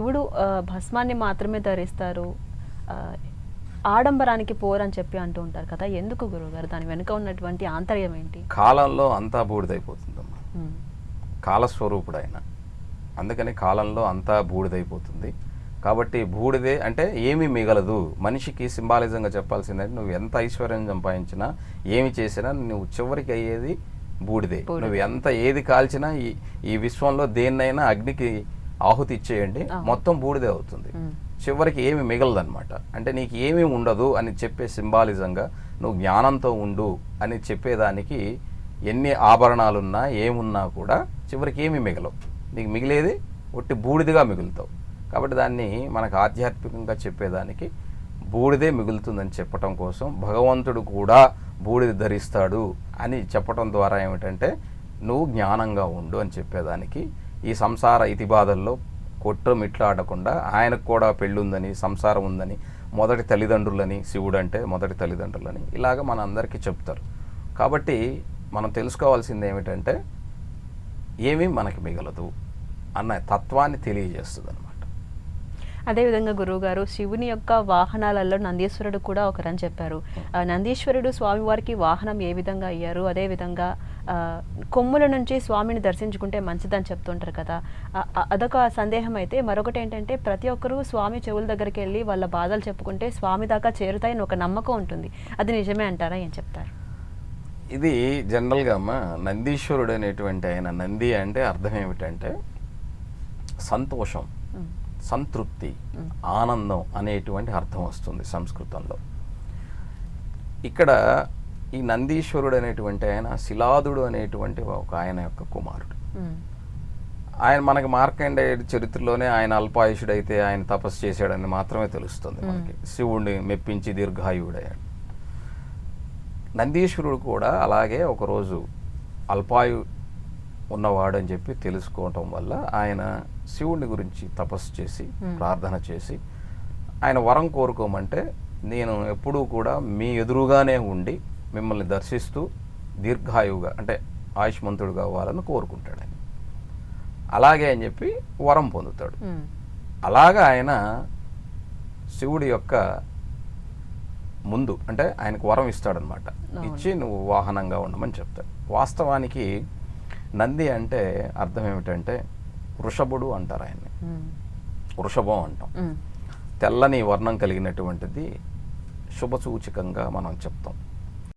శివుడు భస్మాన్ని మాత్రమే ధరిస్తారు. ఆడంబరానికి పోరని చెప్పి అంటూ ఉంటారు కదా, ఎందుకు గురువుగారు? దాని వెనుక ఉన్నటువంటి ఆంతర్యం ఏంటి? కాలంలో అంతా బూడిదైపోతుందమ్మా. హ్మ్. కాలస్వరూపుడు ఆయన. అందుకని కాలంలో అంతా బూడిదైపోతుంది. కాబట్టి బూడిదే అంటే ఏమీ మిగలదు. మనిషికి సింబాలిజంగా చెప్పాల్సిందంటే నువ్వు ఎంత ఐశ్వర్యం సంపాదించినా ఏమి చేసినా నువ్వు చివరికి అయ్యేది బూడిదే. నువ్వు ఎంత ఏది కాల్చినా ఈ విశ్వంలో దేన్నైనా అగ్నికి ఆహుతి ఇచ్చేయండి, మొత్తం బూడిదే అవుతుంది. చివరికి ఏమి మిగలదన్నమాట. అంటే నీకు ఏమీ ఉండదు అని చెప్పే సింబాలిజంగా నువ్వు జ్ఞానంతో ఉండు అని చెప్పేదానికి ఎన్ని ఆభరణాలున్నా ఏమున్నా కూడా చివరికి ఏమీ మిగలవు. నీకు మిగిలేది ఒట్టి బూడిదిగా మిగులుతావు. కాబట్టి దాన్ని మనకు ఆధ్యాత్మికంగా చెప్పేదానికి బూడిదే మిగులుతుందని చెప్పటం కోసం భగవంతుడు కూడా బూడిద ధరిస్తాడు అని చెప్పటం ద్వారా ఏమిటంటే నువ్వు జ్ఞానంగా ఉండు అని చెప్పేదానికి, ఈ సంసార ఇతిబాధల్లో కొట్టుమిట్లాడకుండా ఆయనకు కూడా పెళ్ళి ఉందని, సంసారం ఉందని, మొదటి తల్లిదండ్రులని, శివుడు అంటే మొదటి తల్లిదండ్రులని ఇలాగ మన అందరికీ చెప్తారు. కాబట్టి మనం తెలుసుకోవాల్సింది ఏమిటంటే ఏమీ మనకి మిగలదు అన్న తత్వాన్ని తెలియజేస్తుంది అనమాట. అదేవిధంగా గురువుగారు, శివుని యొక్క వాహనాలలో నందీశ్వరుడు కూడా ఒకరని చెప్పారు. నందీశ్వరుడు స్వామివారికి వాహనం ఏ విధంగా అయ్యారు, అదేవిధంగా కొమ్ముల నుంచి స్వామిని దర్శించుకుంటే మంచిదని చెప్తుంటారు కదా, అదొక సందేహం. అయితే మరొకటి ఏంటంటే ప్రతి ఒక్కరూ స్వామి చెవుల దగ్గరికి వెళ్ళి వాళ్ళ బాధలు చెప్పుకుంటే స్వామి దాకా చేరుతాయని ఒక నమ్మకం ఉంటుంది. అది నిజమే అంటారా? ఏం చెప్తారు? ఇది జనరల్గా అమ్మ, నందీశ్వరుడు అనేటువంటి ఆయన, నంది అంటే అర్థం ఏమిటంటే సంతోషం, సంతృప్తి, ఆనందం అనేటువంటి అర్థం వస్తుంది సంస్కృతంలో. ఇక్కడ ఈ నందీశ్వరుడు అనేటువంటి ఆయన శిలాదుడు అనేటువంటి ఒక ఆయన యొక్క కుమారుడు. ఆయన మనకి మార్కండేయుడి చరిత్రలోనే ఆయన అల్పాయుషుడైతే ఆయన తపస్సు చేశాడని మాత్రమే తెలుస్తుంది మనకి. శివుడిని మెప్పించి దీర్ఘాయుడయ్యాడు. నందీశ్వరుడు కూడా అలాగే ఒకరోజు అల్పాయు ఉన్నవాడు అని చెప్పి తెలుసుకోవటం వల్ల ఆయన శివుడిని గురించి తపస్సు చేసి ప్రార్థన చేసి ఆయన వరం కోరుకోమంటే నేను ఎప్పుడూ కూడా మీ ఎదురుగానే ఉండి మిమ్మల్ని దర్శిస్తూ దీర్ఘాయువుగా అంటే ఆయుష్మంతుడుగా అవ్వాలని కోరుకుంటాడు ఆయన. అలాగే అని చెప్పి వరం పొందుతాడు. అలాగా ఆయన శివుడి యొక్క ముందు అంటే ఆయనకు వరం ఇస్తాడనమాట. ఇచ్చి నువ్వు వాహనంగా ఉండమని చెప్తాడు. వాస్తవానికి నంది అంటే అర్థం ఏమిటంటే వృషభుడు అంటారు ఆయన్ని. వృషభం అంటాం. తెల్లని వర్ణం కలిగినటువంటిది శుభసూచకంగా మనం చెప్తాం.